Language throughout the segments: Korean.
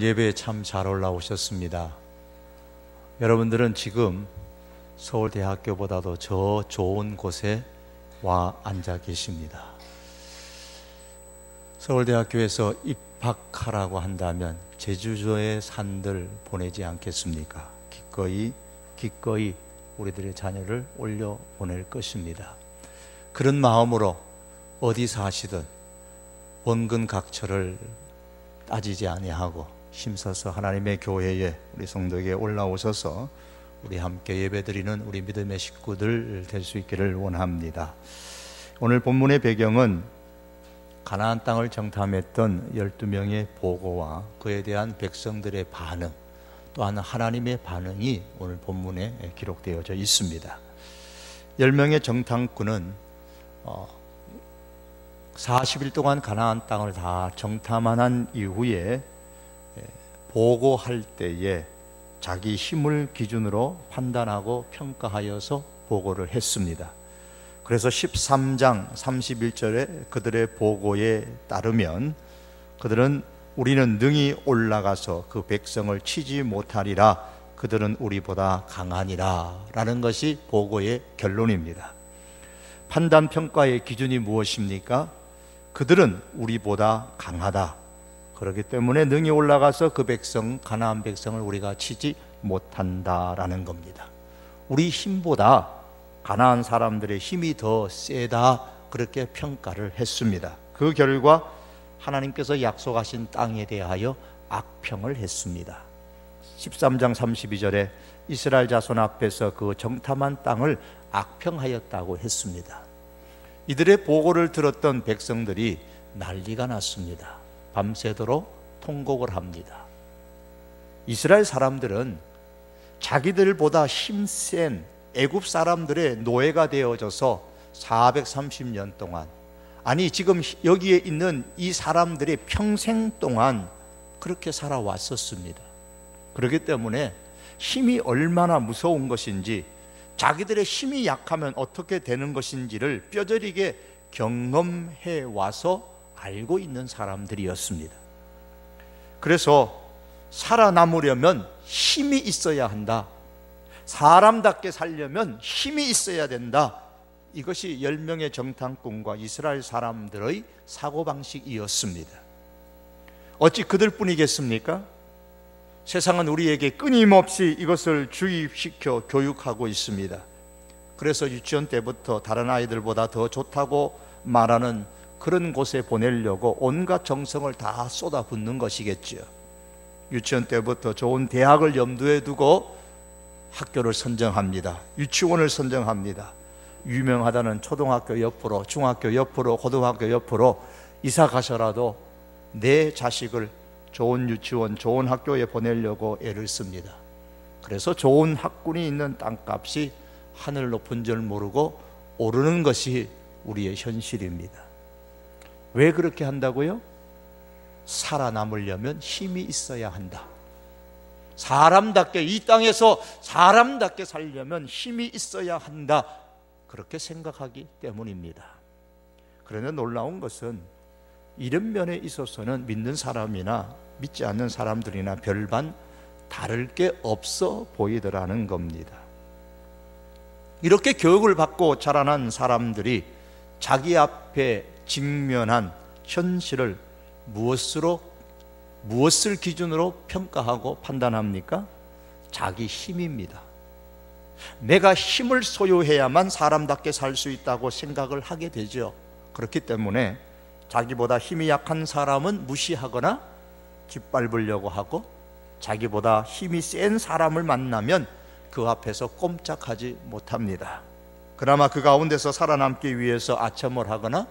예배에 참 잘 올라오셨습니다. 여러분들은 지금 서울대학교보다도 저 좋은 곳에 와 앉아 계십니다. 서울대학교에서 입학하라고 한다면 제주도의 산들 보내지 않겠습니까? 기꺼이 우리들의 자녀를 올려 보낼 것입니다. 그런 마음으로 어디 사시든 원근각처를 따지지 아니하고 힘써서 하나님의 교회에 우리 성도에게 올라오셔서 우리 함께 예배드리는 우리 믿음의 식구들 될 수 있기를 원합니다. 오늘 본문의 배경은 가나안 땅을 정탐했던 12명의 보고와 그에 대한 백성들의 반응, 또한 하나님의 반응이 오늘 본문에 기록되어져 있습니다. 10명의 정탐꾼은 40일 동안 가나안 땅을 다 정탐한 이후에 보고할 때에 자기 힘을 기준으로 판단하고 평가하여서 보고를 했습니다. 그래서 13장 31절에 그들의 보고에 따르면 그들은 우리는 능히 올라가서 그 백성을 치지 못하리라, 그들은 우리보다 강하니라 라는 것이 보고의 결론입니다. 판단 평가의 기준이 무엇입니까? 그들은 우리보다 강하다. 그렇기 때문에 능히 올라가서 그 백성, 가나안 백성을 우리가 치지 못한다라는 겁니다. 우리 힘보다 가나안 사람들의 힘이 더 세다, 그렇게 평가를 했습니다. 그 결과 하나님께서 약속하신 땅에 대하여 악평을 했습니다. 13장 32절에 이스라엘 자손 앞에서 그 정탐한 땅을 악평하였다고 했습니다. 이들의 보고를 들었던 백성들이 난리가 났습니다. 밤새도록 통곡을 합니다. 이스라엘 사람들은 자기들보다 힘센 애굽 사람들의 노예가 되어져서 430년 동안, 아니 지금 여기에 있는 이 사람들의 평생 동안 그렇게 살아왔었습니다. 그렇기 때문에 힘이 얼마나 무서운 것인지, 자기들의 힘이 약하면 어떻게 되는 것인지를 뼈저리게 경험해 와서 알고 있는 사람들이었습니다. 그래서 살아남으려면 힘이 있어야 한다, 사람답게 살려면 힘이 있어야 된다, 이것이 10명의 정탐꾼과 이스라엘 사람들의 사고방식이었습니다. 어찌 그들뿐이겠습니까? 세상은 우리에게 끊임없이 이것을 주입시켜 교육하고 있습니다. 그래서 유치원 때부터 다른 아이들보다 더 좋다고 말하는 그런 곳에 보내려고 온갖 정성을 다 쏟아붓는 것이겠죠. 유치원 때부터 좋은 대학을 염두에 두고 학교를 선정합니다. 유치원을 선정합니다. 유명하다는 초등학교 옆으로, 중학교 옆으로, 고등학교 옆으로 이사 가셔라도 내 자식을 좋은 유치원, 좋은 학교에 보내려고 애를 씁니다. 그래서 좋은 학군이 있는 땅값이 하늘 높은 줄 모르고 오르는 것이 우리의 현실입니다. 왜 그렇게 한다고요? 살아남으려면 힘이 있어야 한다. 사람답게, 이 땅에서 사람답게 살려면 힘이 있어야 한다, 그렇게 생각하기 때문입니다. 그러나 놀라운 것은 이런 면에 있어서는 믿는 사람이나 믿지 않는 사람들이나 별반 다를 게 없어 보이더라는 겁니다. 이렇게 교육을 받고 자라난 사람들이 자기 앞에 직면한 현실을 무엇을 기준으로 평가하고 판단합니까? 자기 힘입니다. 내가 힘을 소유해야만 사람답게 살 수 있다고 생각을 하게 되죠. 그렇기 때문에 자기보다 힘이 약한 사람은 무시하거나 짓밟으려고 하고, 자기보다 힘이 센 사람을 만나면 그 앞에서 꼼짝하지 못합니다. 그나마 그 가운데서 살아남기 위해서 아첨을 하거나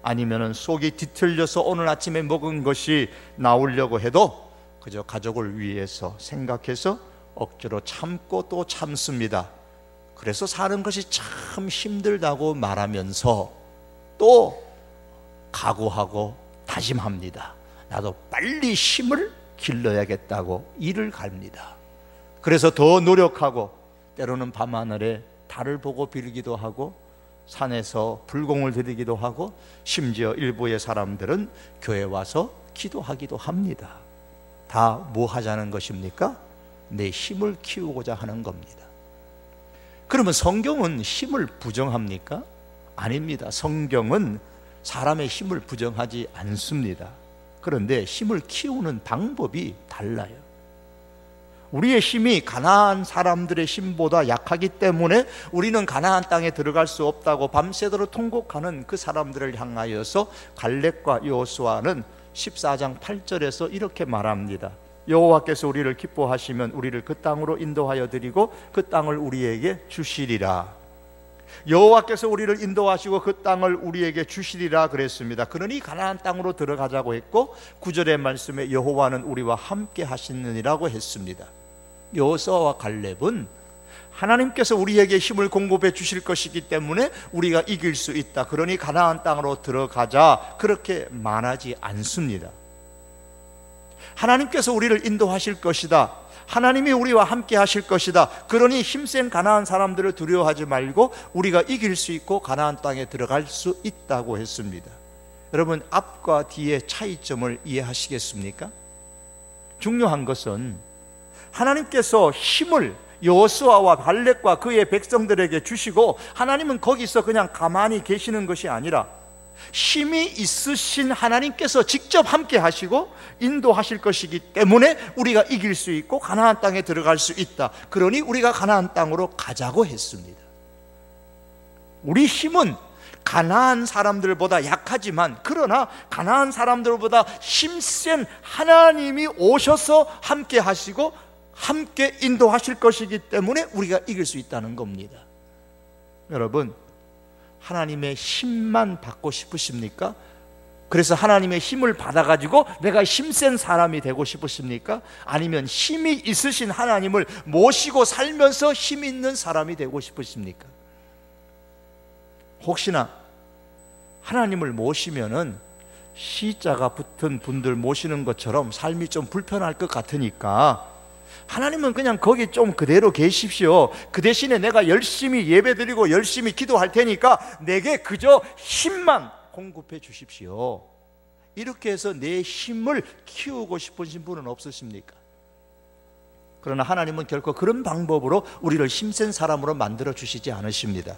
아니면 속이 뒤틀려서 오늘 아침에 먹은 것이 나오려고 해도 그저 가족을 위해서 생각해서 억지로 참고 또 참습니다. 그래서 사는 것이 참 힘들다고 말하면서 또 각오하고 다짐합니다. 나도 빨리 힘을 길러야겠다고 일을 갑니다. 그래서 더 노력하고, 때로는 밤하늘에 달을 보고 빌기도 하고, 산에서 불공을 드리기도 하고, 심지어 일부의 사람들은 교회 와서 기도하기도 합니다. 다 뭐 하자는 것입니까? 내 힘을 키우고자 하는 겁니다. 그러면 성경은 힘을 부정합니까? 아닙니다. 성경은 사람의 힘을 부정하지 않습니다. 그런데 힘을 키우는 방법이 달라요. 우리의 힘이 가나안 사람들의 힘보다 약하기 때문에 우리는 가나안 땅에 들어갈 수 없다고 밤새도록 통곡하는 그 사람들을 향하여서 갈렙과 여호수아는 14장 8절에서 이렇게 말합니다. 여호와께서 우리를 기뻐하시면 우리를 그 땅으로 인도하여 드리고 그 땅을 우리에게 주시리라. 여호와께서 우리를 인도하시고 그 땅을 우리에게 주시리라 그랬습니다. 그러니 가나안 땅으로 들어가자고 했고 9절의 말씀에 여호와는 우리와 함께 하시느니라고 했습니다. 여호수아와 갈렙은 하나님께서 우리에게 힘을 공급해 주실 것이기 때문에 우리가 이길 수 있다, 그러니 가나안 땅으로 들어가자, 그렇게 말하지 않습니다. 하나님께서 우리를 인도하실 것이다, 하나님이 우리와 함께 하실 것이다, 그러니 힘센 가나안 사람들을 두려워하지 말고 우리가 이길 수 있고 가나안 땅에 들어갈 수 있다고 했습니다. 여러분, 앞과 뒤의 차이점을 이해하시겠습니까? 중요한 것은 하나님께서 힘을 여호수아와 갈렙과 그의 백성들에게 주시고 하나님은 거기서 그냥 가만히 계시는 것이 아니라 힘이 있으신 하나님께서 직접 함께 하시고 인도하실 것이기 때문에 우리가 이길 수 있고 가나안 땅에 들어갈 수 있다. 그러니 우리가 가나안 땅으로 가자고 했습니다. 우리 힘은 가나안 사람들보다 약하지만, 그러나 가나안 사람들보다 힘센 하나님이 오셔서 함께 하시고 함께 인도하실 것이기 때문에 우리가 이길 수 있다는 겁니다. 여러분, 하나님의 힘만 받고 싶으십니까? 그래서 하나님의 힘을 받아가지고 내가 힘센 사람이 되고 싶으십니까? 아니면 힘이 있으신 하나님을 모시고 살면서 힘 있는 사람이 되고 싶으십니까? 혹시나 하나님을 모시면은 시자가 붙은 분들 모시는 것처럼 삶이 좀 불편할 것 같으니까 하나님은 그냥 거기 좀 그대로 계십시오, 그 대신에 내가 열심히 예배드리고 열심히 기도할 테니까 내게 그저 힘만 공급해 주십시오, 이렇게 해서 내 힘을 키우고 싶으신 분은 없으십니까? 그러나 하나님은 결코 그런 방법으로 우리를 힘센 사람으로 만들어 주시지 않으십니다.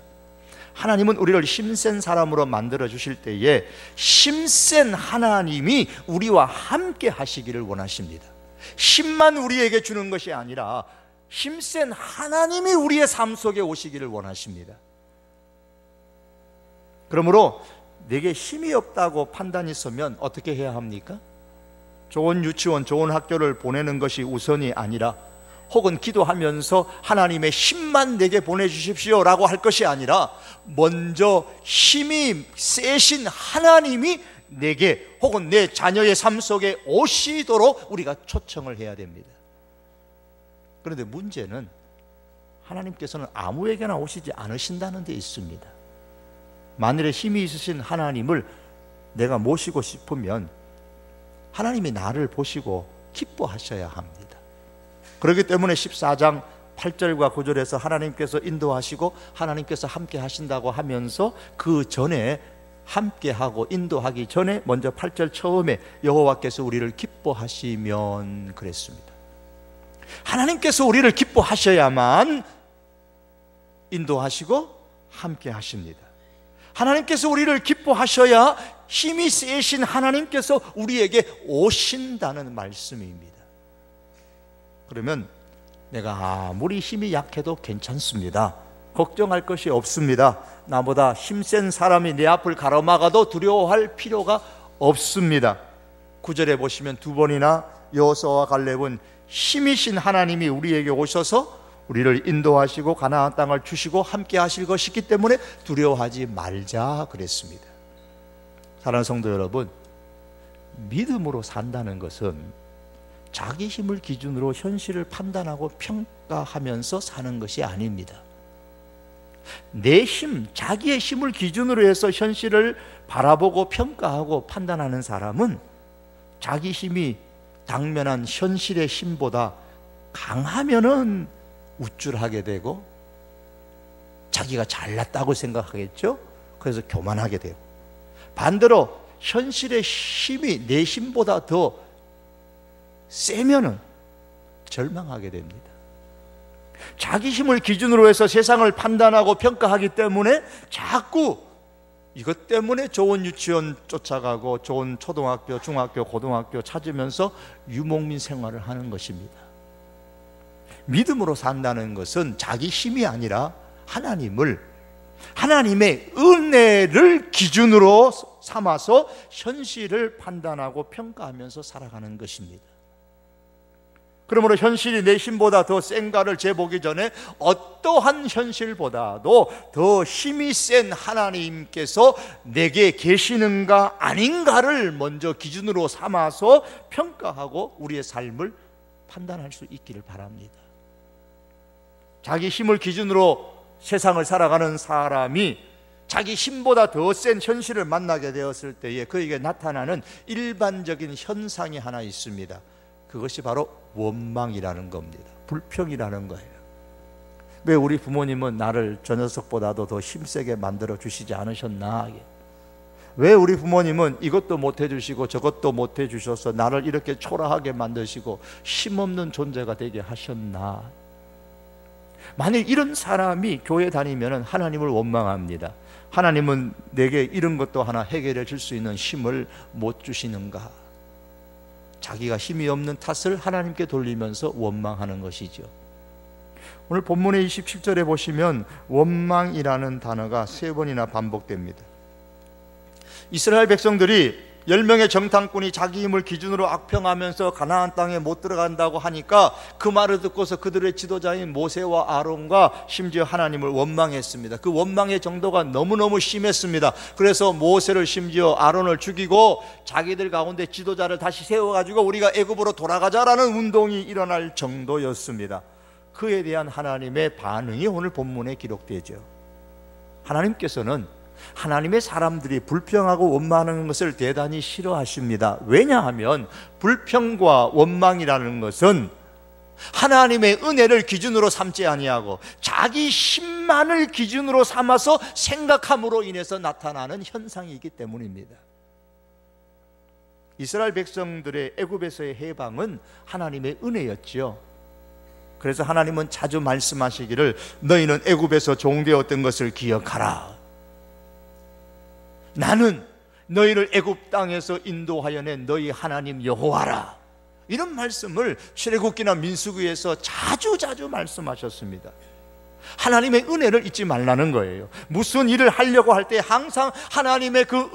하나님은 우리를 힘센 사람으로 만들어 주실 때에 힘센 하나님이 우리와 함께 하시기를 원하십니다. 힘만 우리에게 주는 것이 아니라 힘센 하나님이 우리의 삶 속에 오시기를 원하십니다. 그러므로 내게 힘이 없다고 판단이 서면 어떻게 해야 합니까? 좋은 유치원, 좋은 학교를 보내는 것이 우선이 아니라, 혹은 기도하면서 하나님의 힘만 내게 보내주십시오 라고 할 것이 아니라, 먼저 힘이 세신 하나님이 내게 혹은 내 자녀의 삶 속에 오시도록 우리가 초청을 해야 됩니다. 그런데 문제는 하나님께서는 아무에게나 오시지 않으신다는 데 있습니다. 만일에 힘이 있으신 하나님을 내가 모시고 싶으면 하나님이 나를 보시고 기뻐하셔야 합니다. 그렇기 때문에 14장 8절과 9절에서 하나님께서 인도하시고 하나님께서 함께 하신다고 하면서 그 전에 함께하고 인도하기 전에 먼저 8절 처음에 여호와께서 우리를 기뻐하시면 그랬습니다. 하나님께서 우리를 기뻐하셔야만 인도하시고 함께 하십니다. 하나님께서 우리를 기뻐하셔야 힘이 세신 하나님께서 우리에게 오신다는 말씀입니다. 그러면 내가 아무리 힘이 약해도 괜찮습니다, 걱정할 것이 없습니다, 나보다 힘센 사람이 내 앞을 가로막아도 두려워할 필요가 없습니다. 9절에 보시면 두 번이나 여호수아와 갈렙은 힘이신 하나님이 우리에게 오셔서 우리를 인도하시고 가나안 땅을 주시고 함께 하실 것이기 때문에 두려워하지 말자 그랬습니다. 사랑하는 성도 여러분, 믿음으로 산다는 것은 자기 힘을 기준으로 현실을 판단하고 평가하면서 사는 것이 아닙니다. 내 힘, 자기의 힘을 기준으로 해서 현실을 바라보고 평가하고 판단하는 사람은 자기 힘이 당면한 현실의 힘보다 강하면은 우쭐하게 되고 자기가 잘났다고 생각하겠죠. 그래서 교만하게 되고, 반대로 현실의 힘이 내 힘보다 더 세면은 절망하게 됩니다. 자기 힘을 기준으로 해서 세상을 판단하고 평가하기 때문에 자꾸 이것 때문에 좋은 유치원 쫓아가고 좋은 초등학교, 중학교, 고등학교 찾으면서 유목민 생활을 하는 것입니다. 믿음으로 산다는 것은 자기 힘이 아니라 하나님의 은혜를 기준으로 삼아서 현실을 판단하고 평가하면서 살아가는 것입니다. 그러므로 현실이 내 힘보다 더 센가를 재보기 전에 어떠한 현실보다도 더 힘이 센 하나님께서 내게 계시는가 아닌가를 먼저 기준으로 삼아서 평가하고 우리의 삶을 판단할 수 있기를 바랍니다. 자기 힘을 기준으로 세상을 살아가는 사람이 자기 힘보다 더 센 현실을 만나게 되었을 때에 그에게 나타나는 일반적인 현상이 하나 있습니다. 그것이 바로 원망이라는 겁니다. 불평이라는 거예요. 왜 우리 부모님은 나를 저 녀석보다도 더 힘세게 만들어 주시지 않으셨나? 왜 우리 부모님은 이것도 못 해주시고 저것도 못 해주셔서 나를 이렇게 초라하게 만드시고 힘없는 존재가 되게 하셨나? 만일 이런 사람이 교회 다니면 하나님을 원망합니다. 하나님은 내게 이런 것도 하나 해결해 줄 수 있는 힘을 못 주시는가? 자기가 힘이 없는 탓을 하나님께 돌리면서 원망하는 것이죠. 오늘 본문의 27절에 보시면 원망이라는 단어가 3번이나 반복됩니다. 이스라엘 백성들이 10명의 정탐꾼이 자기 힘을 기준으로 악평하면서 가나안 땅에 못 들어간다고 하니까 그 말을 듣고서 그들의 지도자인 모세와 아론과 심지어 하나님을 원망했습니다. 그 원망의 정도가 너무너무 심했습니다. 그래서 모세를 심지어 아론을 죽이고 자기들 가운데 지도자를 다시 세워가지고 우리가 애굽으로 돌아가자라는 운동이 일어날 정도였습니다. 그에 대한 하나님의 반응이 오늘 본문에 기록되죠. 하나님께서는 하나님의 사람들이 불평하고 원망하는 것을 대단히 싫어하십니다. 왜냐하면 불평과 원망이라는 것은 하나님의 은혜를 기준으로 삼지 아니하고 자기 힘만을 기준으로 삼아서 생각함으로 인해서 나타나는 현상이기 때문입니다. 이스라엘 백성들의 애굽에서의 해방은 하나님의 은혜였죠. 그래서 하나님은 자주 말씀하시기를 너희는 애굽에서 종되었던 것을 기억하라. 나는 너희를 애굽 땅에서 인도하여 낸 너희 하나님 여호와라. 이런 말씀을 출애굽기나 민수기에서 자주 말씀하셨습니다. 하나님의 은혜를 잊지 말라는 거예요. 무슨 일을 하려고 할 때 항상 하나님의 그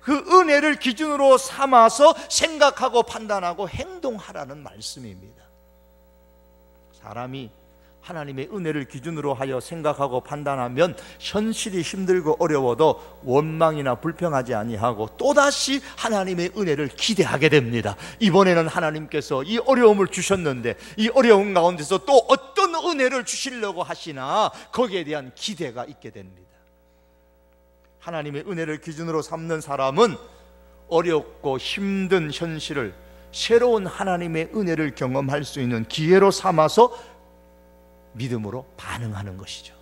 은혜를 기준으로 삼아서 생각하고 판단하고 행동하라는 말씀입니다. 사람이 하나님의 은혜를 기준으로 하여 생각하고 판단하면 현실이 힘들고 어려워도 원망이나 불평하지 아니하고 또다시 하나님의 은혜를 기대하게 됩니다. 이번에는 하나님께서 이 어려움을 주셨는데 이 어려움 가운데서 또 어떤 은혜를 주시려고 하시나 거기에 대한 기대가 있게 됩니다. 하나님의 은혜를 기준으로 삼는 사람은 어렵고 힘든 현실을 새로운 하나님의 은혜를 경험할 수 있는 기회로 삼아서 믿음으로 반응하는 것이죠.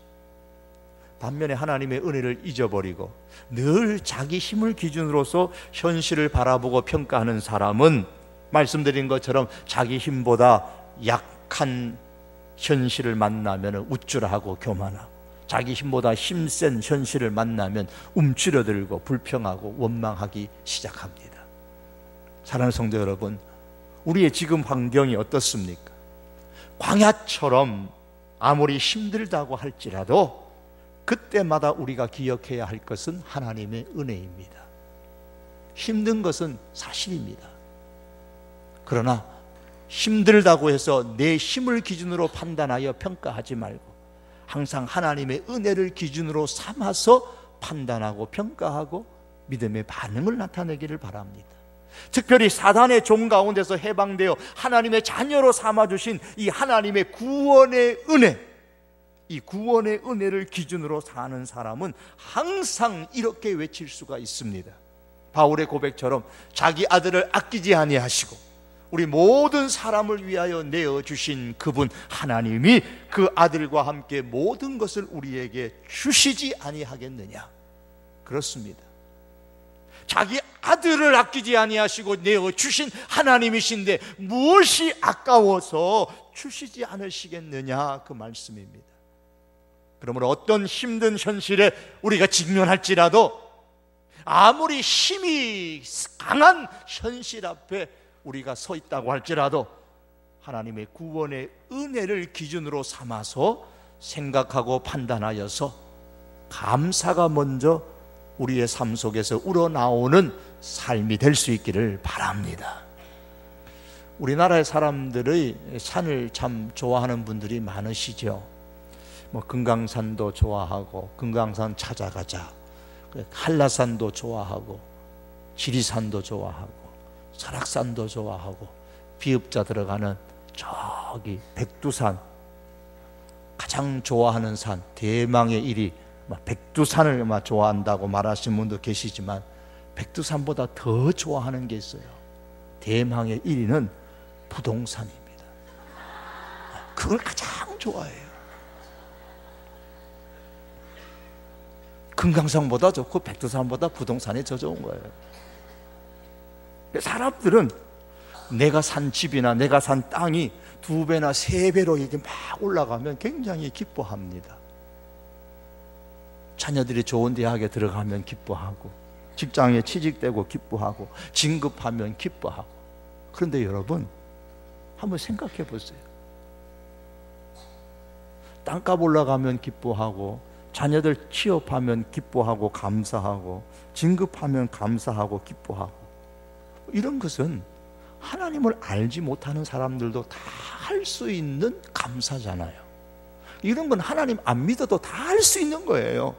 반면에 하나님의 은혜를 잊어버리고 늘 자기 힘을 기준으로서 현실을 바라보고 평가하는 사람은 말씀드린 것처럼 자기 힘보다 약한 현실을 만나면 우쭐하고 교만하고 자기 힘보다 힘센 현실을 만나면 움츠러들고 불평하고 원망하기 시작합니다. 사랑하는 성도 여러분, 우리의 지금 환경이 어떻습니까? 광야처럼 아무리 힘들다고 할지라도 그때마다 우리가 기억해야 할 것은 하나님의 은혜입니다. 힘든 것은 사실입니다. 그러나 힘들다고 해서 내 힘을 기준으로 판단하여 평가하지 말고 항상 하나님의 은혜를 기준으로 삼아서 판단하고 평가하고 믿음의 반응을 나타내기를 바랍니다. 특별히 사단의 종 가운데서 해방되어 하나님의 자녀로 삼아주신 이 하나님의 구원의 은혜, 이 구원의 은혜를 기준으로 사는 사람은 항상 이렇게 외칠 수가 있습니다. 바울의 고백처럼 자기 아들을 아끼지 아니하시고 우리 모든 사람을 위하여 내어주신 그분 하나님이 그 아들과 함께 모든 것을 우리에게 주시지 아니하겠느냐. 그렇습니다. 자기 아들을 아끼지 아니하시고 내어 주신 하나님이신데 무엇이 아까워서 주시지 않으시겠느냐, 그 말씀입니다. 그러므로 어떤 힘든 현실에 우리가 직면할지라도, 아무리 힘이 강한 현실 앞에 우리가 서 있다고 할지라도 하나님의 구원의 은혜를 기준으로 삼아서 생각하고 판단하여서 감사가 먼저 우리의 삶 속에서 우러나오는 삶이 될 수 있기를 바랍니다. 우리나라의 사람들의 산을 참 좋아하는 분들이 많으시죠. 금강산도 좋아하고, 금강산 찾아가자, 한라산도 좋아하고, 지리산도 좋아하고, 설악산도 좋아하고, 비읍자 들어가는 저기 백두산, 가장 좋아하는 산, 대망의 1위 백두산을 좋아한다고 말하시는 분도 계시지만 백두산보다 더 좋아하는 게 있어요. 대망의 1위는 부동산입니다. 그걸 가장 좋아해요. 금강산보다 좋고 백두산보다 부동산이 더 좋은 거예요. 사람들은 내가 산 집이나 내가 산 땅이 2배나 3배로 이렇게 막 올라가면 굉장히 기뻐합니다. 자녀들이 좋은 대학에 들어가면 기뻐하고, 직장에 취직되고 기뻐하고, 진급하면 기뻐하고. 그런데 여러분, 한번 생각해 보세요. 땅값 올라가면 기뻐하고, 자녀들 취업하면 기뻐하고 감사하고, 진급하면 감사하고 기뻐하고, 이런 것은 하나님을 알지 못하는 사람들도 다 할 수 있는 감사잖아요. 이런 건 하나님 안 믿어도 다 할 수 있는 거예요.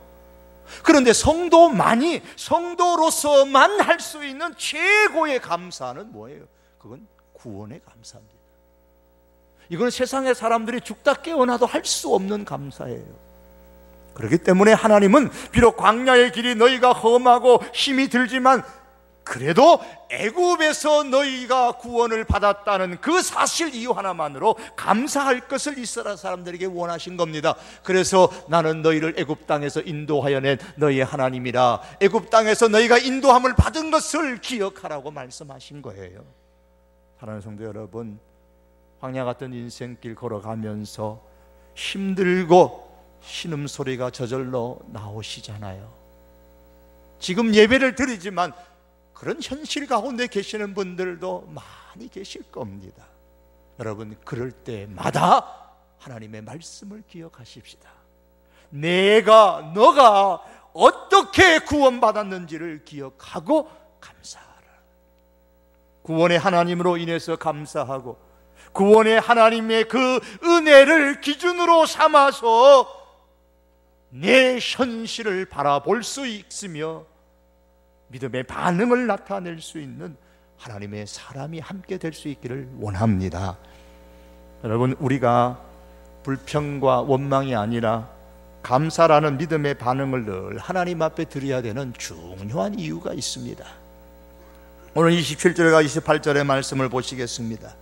그런데 성도로서만 할 수 있는 최고의 감사는 뭐예요? 그건 구원의 감사입니다. 이건 세상의 사람들이 죽다 깨어나도 할 수 없는 감사예요. 그렇기 때문에 하나님은 비록 광야의 길이 너희가 험하고 힘이 들지만 그래도 애굽에서 너희가 구원을 받았다는 그 사실 이유 하나만으로 감사할 것을 이스라엘 사람들에게 원하신 겁니다. 그래서 나는 너희를 애굽 땅에서 인도하여 낸 너희의 하나님이라, 애굽 땅에서 너희가 인도함을 받은 것을 기억하라고 말씀하신 거예요. 사랑하는 성도 여러분, 광야 같은 인생길 걸어가면서 힘들고 신음소리가 저절로 나오시잖아요. 지금 예배를 드리지만 그런 현실 가운데 계시는 분들도 많이 계실 겁니다. 여러분, 그럴 때마다 하나님의 말씀을 기억하십시다. 너가 어떻게 구원받았는지를 기억하고 감사하라. 구원의 하나님으로 인해서 감사하고, 구원의 하나님의 그 은혜를 기준으로 삼아서 내 현실을 바라볼 수 있으며 믿음의 반응을 나타낼 수 있는 하나님의 사람이 함께 될 수 있기를 원합니다. 여러분, 우리가 불평과 원망이 아니라 감사라는 믿음의 반응을 늘 하나님 앞에 드려야 되는 중요한 이유가 있습니다. 오늘 27절과 28절의 말씀을 보시겠습니다.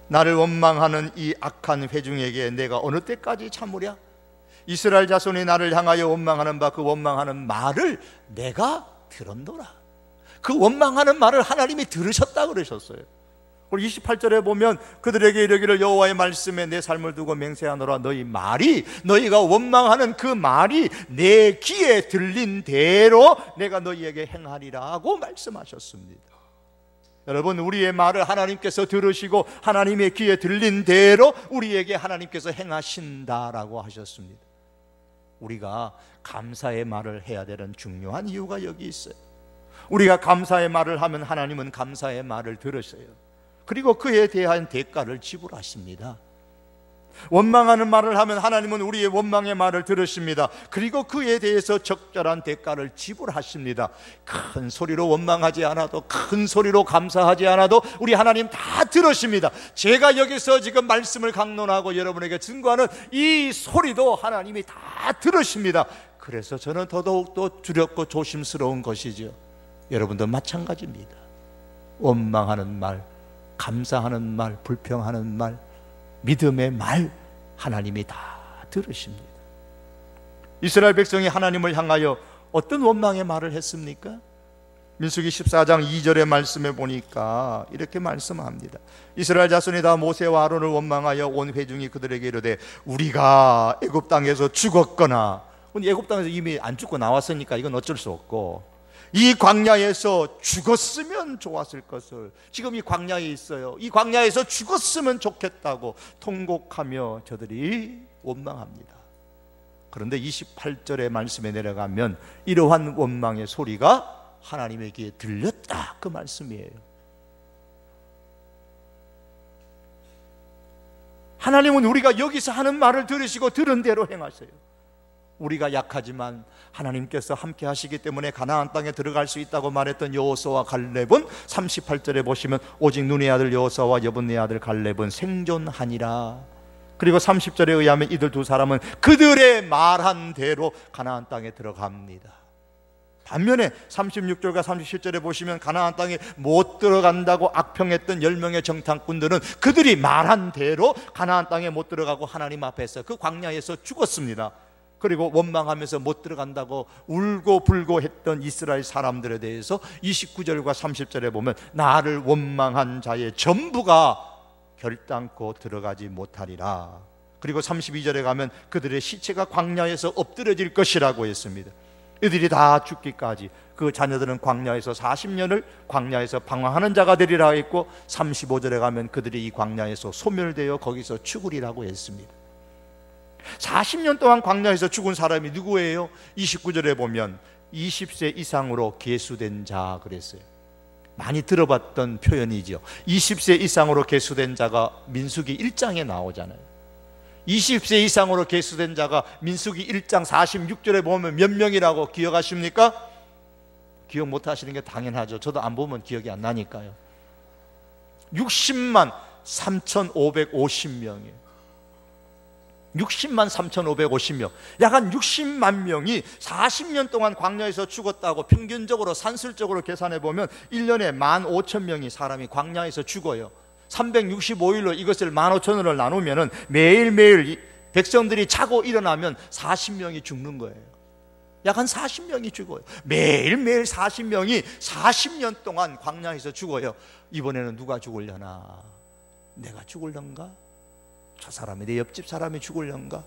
나를 원망하는 이 악한 회중에게 내가 어느 때까지 참으랴? 이스라엘 자손이 나를 향하여 원망하는 바 그 원망하는 말을 내가 들었노라. 그 원망하는 말을 하나님이 들으셨다 그러셨어요. 우리 28절에 보면 그들에게 이르기를 여호와의 말씀에 내 삶을 두고 맹세하노라. 너희가 원망하는 그 말이 내 귀에 들린 대로 내가 너희에게 행하리라고 말씀하셨습니다. 여러분, 우리의 말을 하나님께서 들으시고 하나님의 귀에 들린 대로 우리에게 하나님께서 행하신다라고 하셨습니다. 우리가 감사의 말을 해야 되는 중요한 이유가 여기 있어요. 우리가 감사의 말을 하면 하나님은 감사의 말을 들으셔요. 그리고 그에 대한 대가를 지불하십니다. 원망하는 말을 하면 하나님은 우리의 원망의 말을 들으십니다. 그리고 그에 대해서 적절한 대가를 지불하십니다. 큰 소리로 원망하지 않아도, 큰 소리로 감사하지 않아도 우리 하나님 다 들으십니다. 제가 여기서 지금 말씀을 강론하고 여러분에게 증거하는 이 소리도 하나님이 다 들으십니다. 그래서 저는 더더욱 두렵고 조심스러운 것이죠. 여러분도 마찬가지입니다. 원망하는 말, 감사하는 말, 불평하는 말, 믿음의 말, 하나님이 다 들으십니다. 이스라엘 백성이 하나님을 향하여 어떤 원망의 말을 했습니까? 민수기 14장 2절의 말씀에 보니까 이렇게 말씀합니다. 이스라엘 자손이 다 모세와 아론을 원망하여 온 회중이 그들에게 이르되 우리가 애굽 땅에서 죽었거나, 애굽 땅에서 이미 안 죽고 나왔으니까 이건 어쩔 수 없고, 이 광야에서 죽었으면 좋았을 것을, 지금 이 광야에 있어요, 이 광야에서 죽었으면 좋겠다고 통곡하며 저들이 원망합니다. 그런데 28절의 말씀에 내려가면 이러한 원망의 소리가 하나님의 귀에 들렸다, 그 말씀이에요. 하나님은 우리가 여기서 하는 말을 들으시고 들은 대로 행하세요. 우리가 약하지만 하나님께서 함께 하시기 때문에 가나안 땅에 들어갈 수 있다고 말했던 여호수아와 갈렙은 38절에 보시면 오직 눈의 아들 여호수아와 여분의 아들 갈렙은 생존하니라. 그리고 30절에 의하면 이들 두 사람은 그들의 말한 대로 가나안 땅에 들어갑니다. 반면에 36절과 37절에 보시면 가나안 땅에 못 들어간다고 악평했던 10명의 정탐꾼들은 그들이 말한 대로 가나안 땅에 못 들어가고 하나님 앞에서 그 광야에서 죽었습니다. 그리고 원망하면서 못 들어간다고 울고 불고 했던 이스라엘 사람들에 대해서 29절과 30절에 보면 나를 원망한 자의 전부가 결단코 들어가지 못하리라. 그리고 32절에 가면 그들의 시체가 광야에서 엎드려질 것이라고 했습니다. 이들이 다 죽기까지 그 자녀들은 광야에서 40년을 광야에서 방황하는 자가 되리라 했고, 35절에 가면 그들이 이 광야에서 소멸되어 거기서 죽으리라고 했습니다. 40년 동안 광야에서 죽은 사람이 누구예요? 29절에 보면 20세 이상으로 계수된 자 그랬어요. 많이 들어봤던 표현이죠. 20세 이상으로 계수된 자가 민수기 1장에 나오잖아요. 20세 이상으로 계수된 자가 민수기 1장 46절에 보면 몇 명이라고 기억하십니까? 기억 못하시는 게 당연하죠. 저도 안 보면 기억이 안 나니까요. 60만 3,550명이에요 60만 3,550명, 약 한 60만 명이 40년 동안 광야에서 죽었다고 평균적으로 산술적으로 계산해 보면 1년에 15,000명이 사람이 광야에서 죽어요. 365일로 이것을 15,000원을 나누면 매일매일 백성들이 자고 일어나면 40명이 죽는 거예요. 약 한 40명이 죽어요. 매일매일 40명이 40년 동안 광야에서 죽어요. 이번에는 누가 죽으려나? 내가 죽을런가? 저 사람이, 내 옆집 사람이 죽을런가?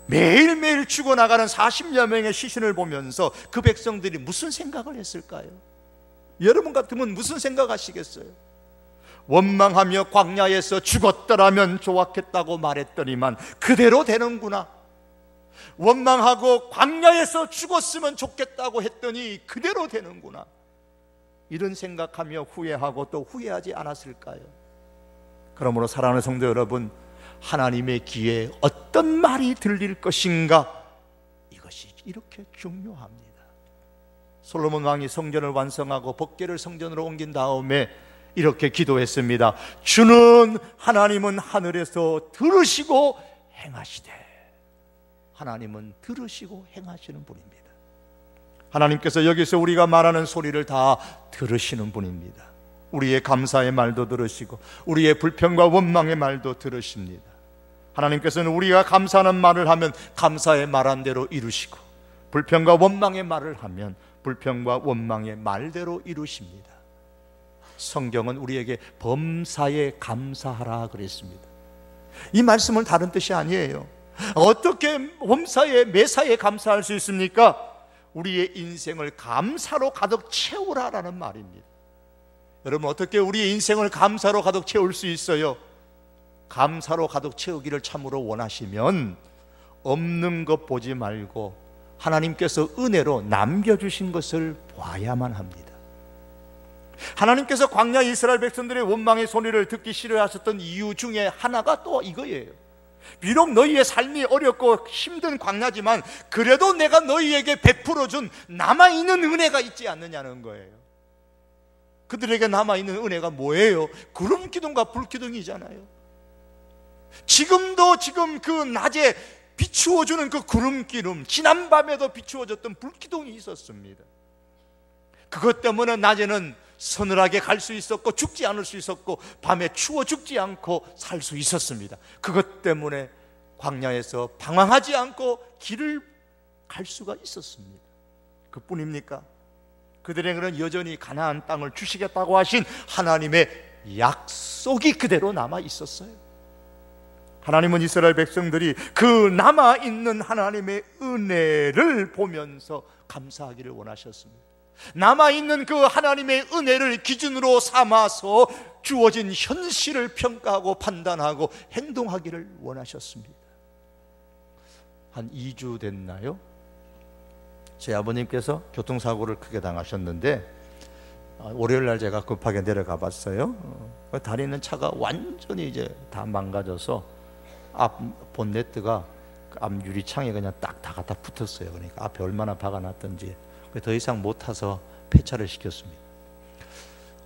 매일매일 죽어나가는 40여 명의 시신을 보면서 그 백성들이 무슨 생각을 했을까요? 여러분 같으면 무슨 생각하시겠어요? 원망하며 광야에서 죽었더라면 좋았겠다고 말했더니만 그대로 되는구나. 원망하고 광야에서 죽었으면 좋겠다고 했더니 그대로 되는구나. 이런 생각하며 후회하고 또 후회하지 않았을까요? 그러므로 사랑하는 성도 여러분, 하나님의 귀에 어떤 말이 들릴 것인가, 이것이 이렇게 중요합니다. 솔로몬 왕이 성전을 완성하고 법궤를 성전으로 옮긴 다음에 이렇게 기도했습니다. 주는 하나님은 하늘에서 들으시고 행하시되. 하나님은 들으시고 행하시는 분입니다. 하나님께서 여기서 우리가 말하는 소리를 다 들으시는 분입니다. 우리의 감사의 말도 들으시고 우리의 불평과 원망의 말도 들으십니다. 하나님께서는 우리가 감사하는 말을 하면 감사의 말한 대로 이루시고, 불평과 원망의 말을 하면 불평과 원망의 말대로 이루십니다. 성경은 우리에게 범사에 감사하라 그랬습니다. 이 말씀은 다른 뜻이 아니에요. 어떻게 범사에 매사에 감사할 수 있습니까? 우리의 인생을 감사로 가득 채우라라는 말입니다. 여러분, 어떻게 우리의 인생을 감사로 가득 채울 수 있어요? 감사로 가득 채우기를 참으로 원하시면 없는 것 보지 말고 하나님께서 은혜로 남겨주신 것을 봐야만 합니다. 하나님께서 광야 이스라엘 백성들의 원망의 소리를 듣기 싫어하셨던 이유 중에 하나가 또 이거예요. 비록 너희의 삶이 어렵고 힘든 광야지만 그래도 내가 너희에게 베풀어준 남아있는 은혜가 있지 않느냐는 거예요. 그들에게 남아있는 은혜가 뭐예요? 구름 기둥과 불 기둥이잖아요. 지금도 지금 그 낮에 비추어주는 그 구름 기둥, 지난밤에도 비추어줬던 불 기둥이 있었습니다. 그것 때문에 낮에는 서늘하게 갈 수 있었고 죽지 않을 수 있었고 밤에 추워 죽지 않고 살 수 있었습니다. 그것 때문에 광야에서 방황하지 않고 길을 갈 수가 있었습니다. 그뿐입니까? 그들에게는 여전히 가나안 땅을 주시겠다고 하신 하나님의 약속이 그대로 남아 있었어요. 하나님은 이스라엘 백성들이 그 남아있는 하나님의 은혜를 보면서 감사하기를 원하셨습니다. 남아있는 그 하나님의 은혜를 기준으로 삼아서 주어진 현실을 평가하고 판단하고 행동하기를 원하셨습니다. 한 2주 됐나요? 제 아버님께서 교통사고를 크게 당하셨는데 월요일 날 제가 급하게 내려가 봤어요. 다니는 차가 완전히 이제 다 망가져서 앞 본네트가 앞 유리창에 그냥 딱 다 갖다 붙었어요. 그러니까 앞에 얼마나 화가 났던지 더 이상 못 타서 폐차를 시켰습니다.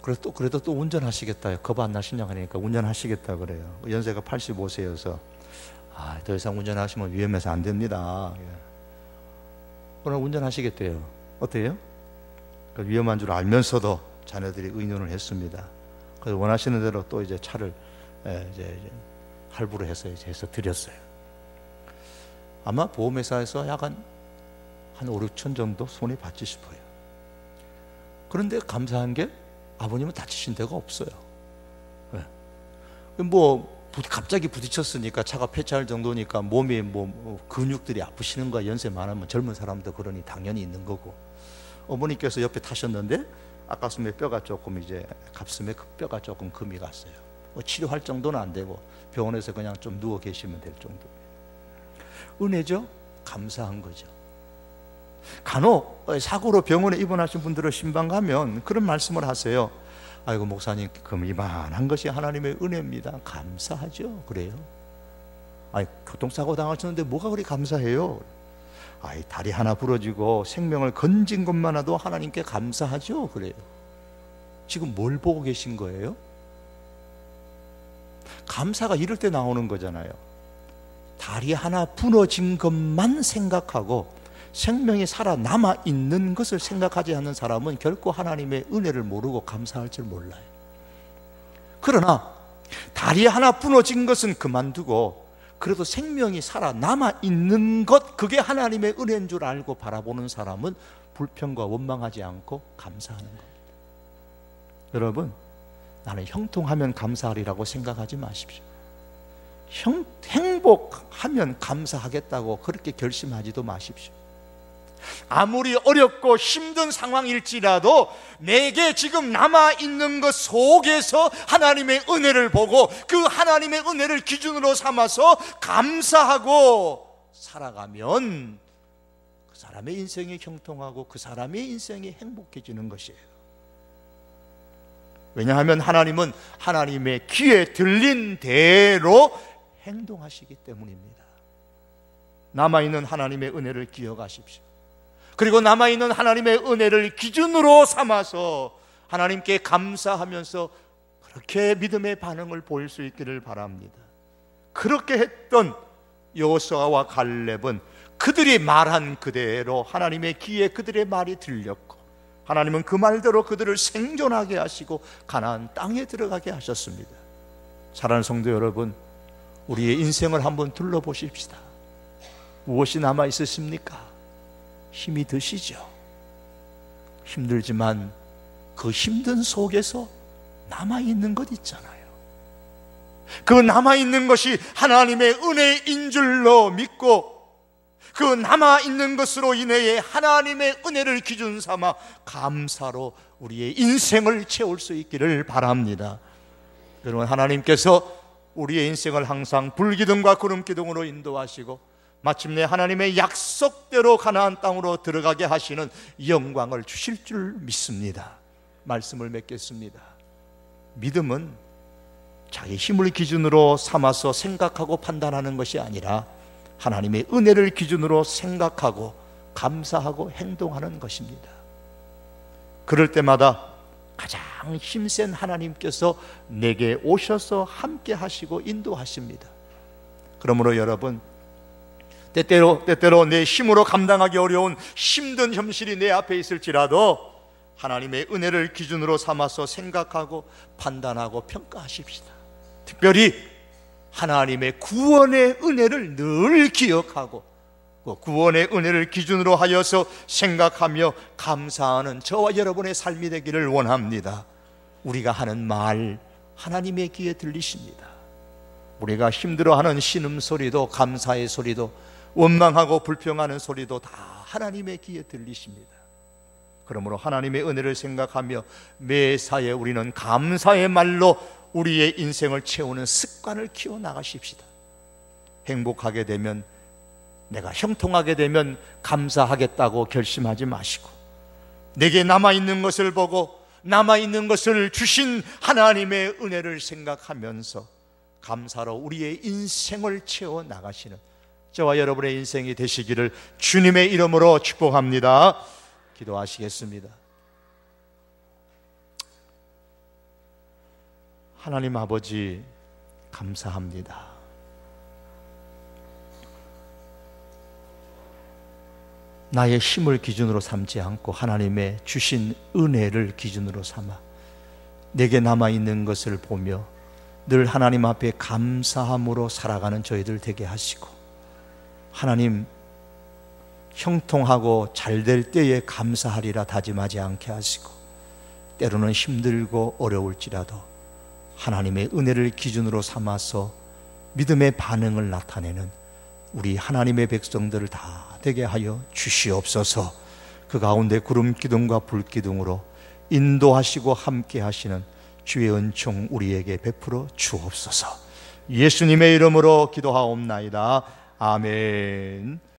그래도 또 운전하시겠다. 겁 안 나시냐 하니까 운전하시겠다 그래요. 연세가 85세여서 더 이상 운전하시면 위험해서 안 됩니다. 그럼 운전하시겠대요. 어때요? 위험한 줄 알면서도 자녀들이 의논을 했습니다. 그래서 원하시는 대로 또 이제 차를 이제 할부로 해서 드렸어요. 아마 보험회사에서 약 한 5, 6천 정도 손해 받지 싶어요. 그런데 감사한 게 아버님은 다치신 데가 없어요. 갑자기 부딪혔으니까 차가 폐차할 정도니까 몸에 근육들이 아프시는 거야. 연세 많으면 젊은 사람도 그러니 당연히 있는 거고. 어머니께서 옆에 타셨는데 아가슴에 뼈가 조금 갑슴에 뼈가 조금 금이 갔어요. 치료할 정도는 안 되고 병원에서 그냥 좀 누워 계시면 될 정도. 은혜죠. 감사한 거죠. 간혹 사고로 병원에 입원하신 분들은 신방 가면 그런 말씀을 하세요. 아이고 목사님, 그럼 이만한 것이 하나님의 은혜입니다. 감사하죠. 그래요. 교통사고 당하셨는데 뭐가 그리 감사해요? 다리 하나 부러지고 생명을 건진 것만 해도 하나님께 감사하죠. 그래요. 지금 뭘 보고 계신 거예요? 감사가 이럴 때 나오는 거잖아요. 다리 하나 부러진 것만 생각하고 생명이 살아남아 있는 것을 생각하지 않는 사람은 결코 하나님의 은혜를 모르고 감사할 줄 몰라요. 그러나 다리 하나 부러진 것은 그만두고 그래도 생명이 살아남아 있는 것, 그게 하나님의 은혜인 줄 알고 바라보는 사람은 불평과 원망하지 않고 감사하는 겁니다. 여러분, 나는 형통하면 감사하리라고 생각하지 마십시오. 행복하면 감사하겠다고 그렇게 결심하지도 마십시오. 아무리 어렵고 힘든 상황일지라도 내게 지금 남아있는 것 속에서 하나님의 은혜를 보고 그 하나님의 은혜를 기준으로 삼아서 감사하고 살아가면 그 사람의 인생이 형통하고 그 사람의 인생이 행복해지는 것이에요. 왜냐하면 하나님은 하나님의 귀에 들린 대로 행동하시기 때문입니다. 남아있는 하나님의 은혜를 기억하십시오. 그리고 남아있는 하나님의 은혜를 기준으로 삼아서 하나님께 감사하면서 그렇게 믿음의 반응을 보일 수 있기를 바랍니다. 그렇게 했던 여호수아와 갈렙은 그들이 말한 그대로 하나님의 귀에 그들의 말이 들렸고 하나님은 그 말대로 그들을 생존하게 하시고 가나안 땅에 들어가게 하셨습니다. 사랑하는 성도 여러분, 우리의 인생을 한번 둘러보십시다. 무엇이 남아 있으십니까? 힘이 드시죠. 힘들지만 그 힘든 속에서 남아있는 것 있잖아요. 그 남아있는 것이 하나님의 은혜인 줄로 믿고 그 남아있는 것으로 인해 하나님의 은혜를 기준 삼아 감사로 우리의 인생을 채울 수 있기를 바랍니다. 여러분, 하나님께서 우리의 인생을 항상 불기둥과 구름기둥으로 인도하시고 마침내 하나님의 약속대로 가나안 땅으로 들어가게 하시는 영광을 주실 줄 믿습니다. 말씀을 맺겠습니다. 믿음은 자기 힘을 기준으로 삼아서 생각하고 판단하는 것이 아니라 하나님의 은혜를 기준으로 생각하고 감사하고 행동하는 것입니다. 그럴 때마다 가장 힘센 하나님께서 내게 오셔서 함께 하시고 인도하십니다. 그러므로 여러분, 때때로 내 힘으로 감당하기 어려운 힘든 현실이 내 앞에 있을지라도 하나님의 은혜를 기준으로 삼아서 생각하고 판단하고 평가하십시다. 특별히 하나님의 구원의 은혜를 늘 기억하고 구원의 은혜를 기준으로 하여서 생각하며 감사하는 저와 여러분의 삶이 되기를 원합니다. 우리가 하는 말 하나님의 귀에 들리십니다. 우리가 힘들어하는 신음소리도, 감사의 소리도, 원망하고 불평하는 소리도 다 하나님의 귀에 들리십니다. 그러므로 하나님의 은혜를 생각하며 매사에 우리는 감사의 말로 우리의 인생을 채우는 습관을 키워나가십시다. 행복하게 되면, 내가 형통하게 되면 감사하겠다고 결심하지 마시고, 내게 남아있는 것을 보고 남아있는 것을 주신 하나님의 은혜를 생각하면서 감사로 우리의 인생을 채워나가시는 저와 여러분의 인생이 되시기를 주님의 이름으로 축복합니다. 기도하시겠습니다. 하나님 아버지, 감사합니다. 나의 힘을 기준으로 삼지 않고 하나님의 주신 은혜를 기준으로 삼아 내게 남아있는 것을 보며 늘 하나님 앞에 감사함으로 살아가는 저희들 되게 하시고, 하나님, 형통하고 잘 될 때에 감사하리라 다짐하지 않게 하시고, 때로는 힘들고 어려울지라도 하나님의 은혜를 기준으로 삼아서 믿음의 반응을 나타내는 우리 하나님의 백성들을 다 되게 하여 주시옵소서. 그 가운데 구름 기둥과 불 기둥으로 인도하시고 함께 하시는 주의 은총 우리에게 베풀어 주옵소서. 예수님의 이름으로 기도하옵나이다. 아멘.